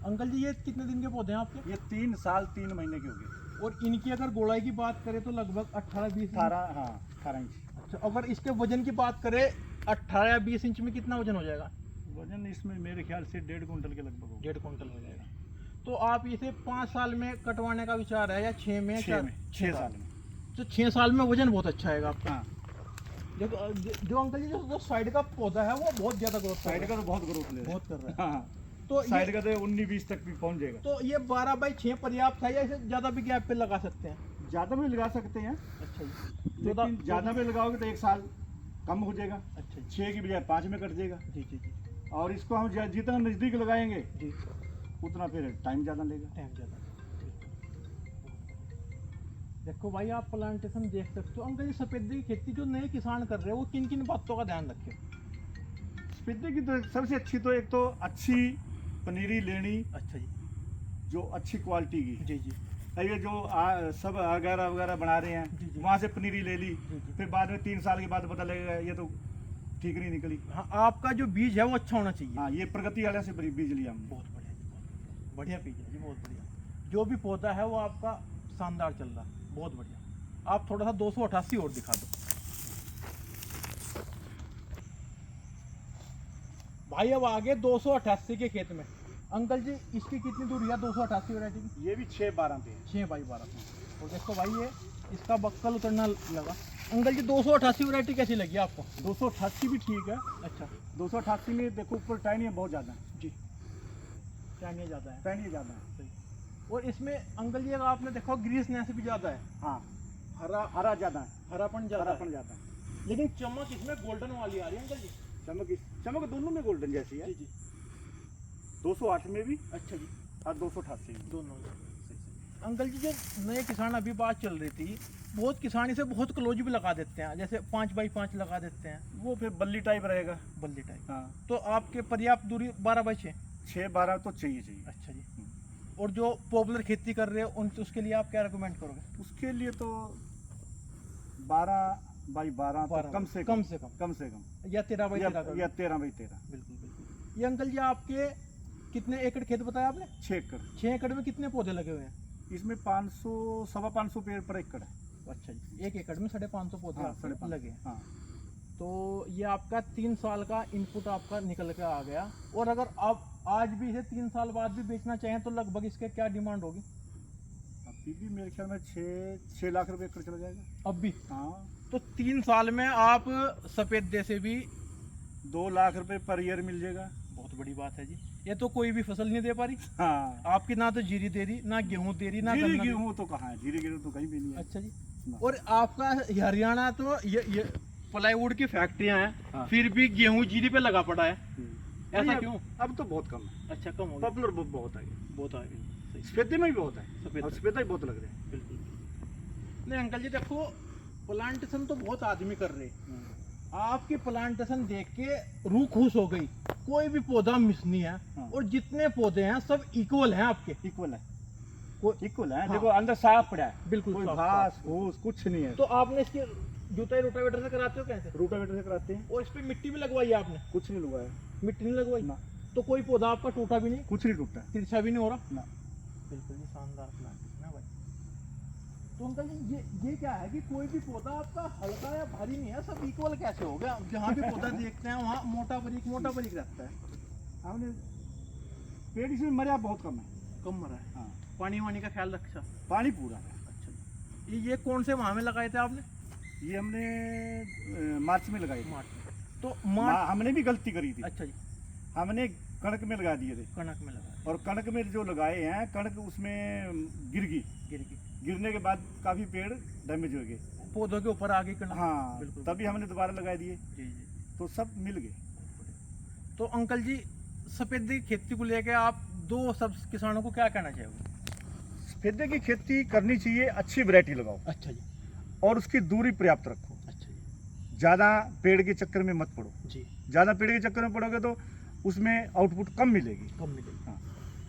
Uncle जी ये कितने दिन के पौधे हैं आपके? ये 3 साल 3 महीने के हो गए। और इनकी अगर गोलाई की बात करें तो लगभग 18-20 18, हाँ 18 इंच। अच्छा, अगर इसके वजन की बात करें 18 या 20 इंच में कितना वजन हो जाएगा? वजन इसमें मेरे ख्याल से 1.5 कुंटल के लगभग होगा। 1.5 कुंटल हो जाएगा। तो आप इसे 5 साल में कटवाने का विचार है या 6 में? 6 साल में। तो 6 साल में वजन बहुत अच्छा आएगा आपका। हाँ। जो अंकल जी जो साइड का पौधा है वो बहुत ज्यादा ग्रोथ साइड का तो बहुत ग्रोथ ले रहा बहुत कर रहा है। है। हाँ। तो साइड का तो 19-20 तक भी पहुंच जाएगा। तो ये 12x6 पर्याप्त है या इसे ज्यादा भी गैप पे लगा सकते हैं? ज़्यादा भी लगा सकते हैं। अच्छा जी। लेकिन ज़्यादा में लगाओगे तो 1 साल कम हो जाएगा। अच्छा जी। 6 की बजाय 5 में कट जाएगा। जी जी जी और इसको हम जितना नज़दीक लगाएंगे जी उतना फिर टाइम ज़्यादा लेगा। टाइम ज़्यादा। देखो भाई आप प्लांटेशन देख सकते हो। अंकल जी सफेदे की खेती जो नए किसान कर रहे हैं वो किन किन बातों का ध्यान रखें? सफेदे की तो सबसे अच्छी तो एक तो अच्छी पनीरी लेनी, अच्छा जी। जो अच्छी क्वालिटी की। जी जी ये जो सब वगैरह वगैरह बना रहे जी, जी। हैं वहाँ से पनीरी ले ली, जी, जी। फिर बाद में 3 साल के बाद पता लगेगा ये तो ठीक नहीं निकली। हाँ, आपका जो बीज है वो अच्छा होना चाहिए। हाँ, ये प्रगति वाले से बीज लिया हमने। बहुत बढ़िया जी, बहुत बढ़िया बीज है जी, बहुत बढ़िया। जो भी पौधा है वो आपका शानदार चल रहा है, बहुत बढ़िया। आप थोड़ा सा 288 और दिखा दो भाई। अब आगे 288 के खेत में अंकल जी इसकी कितनी दूरी है 288 वैरायटी की? ये भी 6-12 पे है। 6x12। और देखो भाई ये इसका बक्कल उतरना लगा। अंकल जी 288 वैरायटी कैसी लगी आपको? 288 भी ठीक है। अच्छा। 288 में देखो ऊपर टाइनिया बहुत ज़्यादा है। जी, टाइम ज़्यादा है। टाइनिया ज़्यादा है। सही। और इसमें अंकल जी अगर आपने देखो ग्रीसनेस भी ज़्यादा है। हाँ, हरा ज़्यादा है। हरापन ज़्यादा हरापन है। ज़्यादा है। लेकिन चमक इसमें गोल्डन वाली आ रही है अंकल जी। चमक दोनों में गोल्डन जैसी है। जी जी। 208 में भी अच्छा जी। और 288 में दोनों सही। अंकल जी जो नए किसान अभी बात चल रही थी, बहुत किसान इसे बहुत क्लोज भी लगा देते हैं, जैसे 5x5 लगा देते हैं, वो फिर बल्ली टाइप रहेगा। बल्ली टाइप। हाँ, तो आपके पर्याप्त दूरी 12x6? 6-12 तो चाहिए। अच्छा जी। और जो पॉपुलर खेती कर रहे हो उसके लिए आप क्या रिकमेंड करोगे? उसके लिए तो 12x12 तो कम से कम या 13x13 करो। या 13x13। बिल्कुल बिल्कुल। ये अंकल जी आपके कितने एकड़ खेत बताया आपने? 6 एकड़। 6 एकड़ में कितने पौधे लगे हुए हैं? इसमें 500 550 पेड़ पर एकड़ है। अच्छा जी। 1 एकड़ में 550 पौधे हाँ, आपके 550 लगे हैं। हाँ। तो ये आपका 3 साल का इनपुट आपका निकल के आ गया। और अगर आप आज भी इसे 3 साल बाद भी बेचना चाहें तो लगभग इसके क्या डिमांड होगी? अभी भी मेरे ख्याल में 6 लाख रुपए एकड़ चला जाएगा अब भी? हाँ। तो 3 साल में आप सफेदे से भी 2 लाख रुपए पर ईयर मिल जाएगा। बहुत बड़ी बात है जी। ये तो कोई भी फसल नहीं दे पा रही। हाँ, आपकी ना तो जीरी दे रही, ना गेहूं दे रही, ना जीरी गन्ना। गेहूँ तो कहाँ है, जीरी गेहूँ तो कहीं भी नहीं है। अच्छा जी। ना। और आपका हरियाणा तो ये प्लाईवुड की फैक्ट्रियां हैं। हाँ। फिर भी गेहूं जीरी पे लगा पड़ा है, ऐसा नहीं, क्यों? अब तो बहुत कम है। अच्छा, कम हो गया। पॉपुलर बहुत है। बहुत आ गई। सही। सफेदे में भी बहुत है। सफेदे। और सफेदा भी बहुत लग रहे हैं। बिल्कुल। नहीं अंकल जी देखो, प्लांटेशन तो बहुत आदमी कर रहे हैं। आपकी प्लांटेशन देख के रूह खुश हो गई। कोई भी पौधा मिस नहीं है। हाँ। और जितने पौधे हैं सब इक्वल हैं आपके। इक्वल है। इक्वल है। हाँ। देखो अंदर साफ पड़ा है। बिल्कुल कोई साफ, घास साफ। फूस कुछ नहीं है। तो आपने इसकी जुताई रोटावेटर से कराते हो कैसे? रोटावेटर से कराते हैं। और इस पे मिट्टी भी लगवाई है आपने? कुछ नहीं लगाया। मिट्टी नहीं लगवाई ना। तो कोई पौधा आपका टूटा भी नहीं, कुछ नहीं टूटा। तिरछा भी नहीं हो रहा ना। बिल्कुल जी। शानदार प्लांटेशन है भाई। तो अंकल जी ये क्या है कि कोई भी पौधा आपका हल्का या भारी नहीं है, सब इक्वल कैसे हो गया? जहाँ भी पौधा देखते हैं वहाँ मोटा बारीक रहता है। हमने पेड़ इसमें मरा बहुत कम है। कम मरा है। हाँ। पानी वानी का ख्याल रखा? पानी पूरा है। अच्छा। ये कौन से माह में लगाए थे आपने? ये हमने मार्च में लगाई थी। मार्च में। तो मार्च। हमने भी गलती करी थी। अच्छा जी। हमने कणक में लगा दिए थे। कणक में लगाए। और कणक में जो लगाए हैं, कणक उसमें गिर गई। गिरने के बाद काफी पेड़ डैमेज हो गए, पौधों के ऊपर आ गई कणक। हाँ, बिल्कुल। तभी हमने दोबारा लगा दिए। जी जी। तो सब मिल गए। तो अंकल जी सफेदे की खेती को लेकर आप दो सब किसानों को क्या कहना चाहोगे? सफेदे की खेती करनी चाहिए, अच्छी वैरायटी लगाओ। अच्छा जी। और उसकी दूरी पर्याप्त रखो। अच्छा जी। ज़्यादा पेड़ के चक्कर में मत पड़ो। जी। ज़्यादा पेड़ के चक्कर में पड़ोगे तो उसमें आउटपुट कम मिलेगी। कम मिलेगी। हाँ।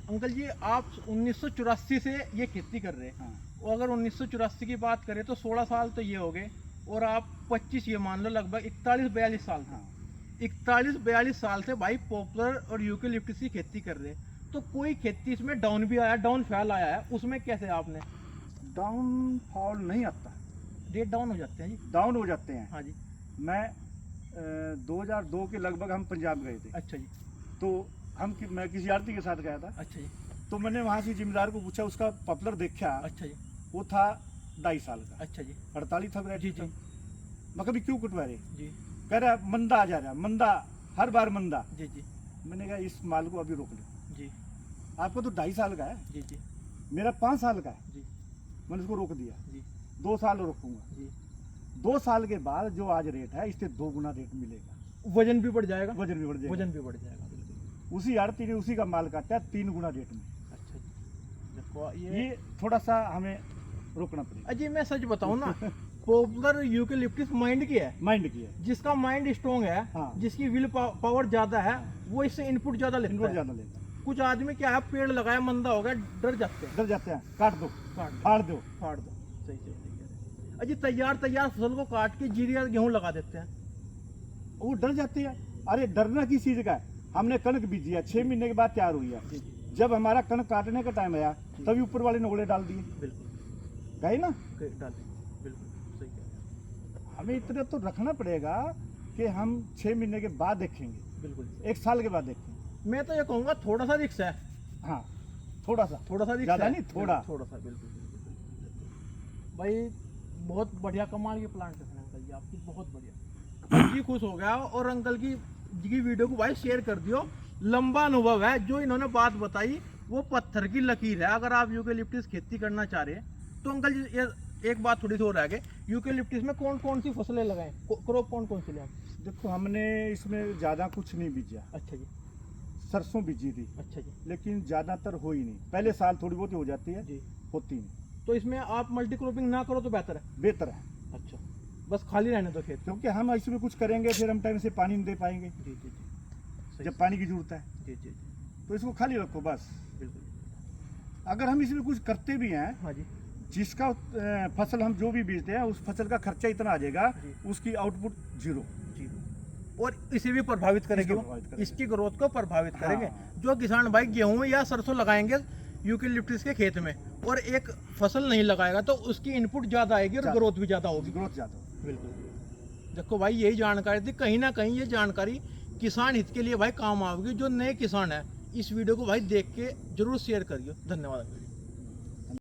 अंकल जी आप 1984 से ये खेती कर रहे हैं। हाँ। और अगर 1984 की बात करें तो 16 साल तो ये हो गए, और आप 25 ये मान लो लगभग 41-42 साल। हाँ। 41-42 साल से भाई पॉपुलर और यूकेलिप्टस की खेती कर रहे हैं। तो कोई खेती इसमें डाउन भी आया, डाउन फॉल आया है, उसमें कैसे आपने डाउनफॉल नहीं आता, रेट डाउन हो जाते हैं जी? डाउन हो जाते हैं। हाँ जी। मैं 2002 के लगभग हम पंजाब गए थे। अच्छा जी। तो मैं किसी आरती के साथ गया था। अच्छा जी। तो मैंने वहाँ से जिम्मेदार को पूछा, उसका पॉपुलर देखा। अच्छा जी। वो था 2.5 साल का। अच्छा जी। 48 था जी जी मैं कभी क्यों कटवा रहे, जी कह रहा मंदा आ जा रहा, मंदा हर बार मंदा। जी जी मैंने कहा इस माल को अभी रोक लो, जी आपको तो 2.5 साल का है, जी जी मेरा 5 साल का है। जी मैंने उसको रोक दिया, जी 2 साल रोकूंगा। जी। 2 साल के बाद जो आज रेट है, इससे 2 गुना रेट मिलेगा, वजन भी बढ़ जाएगा। वजन भी बढ़ जाएगा। वजन भी बढ़ जाएगा, बिल्कुल। उसी आड़ती ने उसी का माल काटा है 3 गुना रेट में। अच्छा जी। देखो ये थोड़ा सा हमें रोकना पड़ेगा। अजी मैं सच बताऊं ना, पॉपुलर यूकेलिप्टस माइंड की है, माइंड की है, जिसका माइंड स्ट्रॉन्ग है, हाँ। जिसकी विल पावर ज्यादा है, वो इससे इनपुट ज्यादा लेता इनपुट है। ज्यादा लेगा। कुछ आदमी क्या है, पेड़ लगाया मंदा हो गया, डर जाते हैं, डर जाते हैं, काट दो, काट दो, फाड़ दो। फाड़ दो। सही सही सही कह रहे हैं। अजी तैयार फसल को काट के जीरा गेहूं लगा देते हैं। वो डर जाते हैं। अरे डरना किस चीज का है, हमने कणक बीजी है, 6 महीने के बाद तैयार हुई है। जी जी जब हमारा कणक काटने का टाइम आया, तभी ऊपर वाले ने ओले डाल दिए, बिल्कुल गए ना। डाल देंगे, बिल्कुल सही कह रहे हैं। हमें इतना तो रखना पड़ेगा कि हम 6 महीने के बाद देखेंगे, बिल्कुल 1 साल के बाद देखेंगे। मैं तो ये कहूँगा थोड़ा सा रिक्स है, हाँ थोड़ा सा रिक्स ज्यादा है। नहीं, थोड़ा थोड़ा सा, बिल्कुल बिल्कुल बिल्कुल। भाई बहुत बढ़िया कमाल के प्लांट है अंकल जी आपकी, बहुत बढ़िया। जी खुश हो गया, और अंकल की वीडियो को भाई शेयर कर दियो। लंबा अनुभव है, जो इन्होंने बात बताई वो पत्थर की लकीर है। अगर आप यूकेलिप्टस खेती करना चाह रहे हैं तो अंकल जी ये एक बात थोड़ी सी और आगे, यूकेलिप्टस में कौन कौन सी फसलें लगाएं, क्रॉप कौन कौन सी लगाएं? देखो हमने इसमें ज़्यादा कुछ नहीं बीजा, अच्छा जी। सरसों बीजी थी, अच्छा जी। लेकिन ज़्यादातर हो ही नहीं। पहले साल थोड़ी बहुत हो जाती है, जी। होती नहीं। तो इसमें आप मल्टी क्रॉपिंग ना करो तो बेहतर है। बेहतर है, अच्छा, बस खाली रहने दो खेत। क्योंकि हम इसमें कुछ करेंगे फिर हम टाइम से पानी नहीं दे पाएंगे। जी जी जी। जब पानी की जरूरत है जी जी जी तो इसको खाली रखो बस। बिल्कुल। अगर हम इसमें कुछ करते भी हैं, हाँ जी। जिसका फसल हम जो भी बीजते हैं उस फसल का खर्चा इतना आ जाएगा, जी। उसकी आउटपुट जीरो। जी। और इसे भी प्रभावित करेंगे, इसको प्रभावित करेंगे। इसकी ग्रोथ को प्रभावित हाँ। करेंगे। जो किसान भाई गेहूं या सरसों लगाएंगे यूकेलिप्टस के खेत में और एक फसल नहीं लगाएगा तो उसकी इनपुट ज्यादा आएगी और ग्रोथ भी ज्यादा होगी। ग्रोथ ज़्यादा होगी। बिल्कुल। देखो भाई यही जानकारी थी, कहीं ना कहीं ये जानकारी किसान हित के लिए भाई काम आएगी। जो नए किसान है इस वीडियो को भाई देख के जरूर शेयर करिए। धन्यवाद।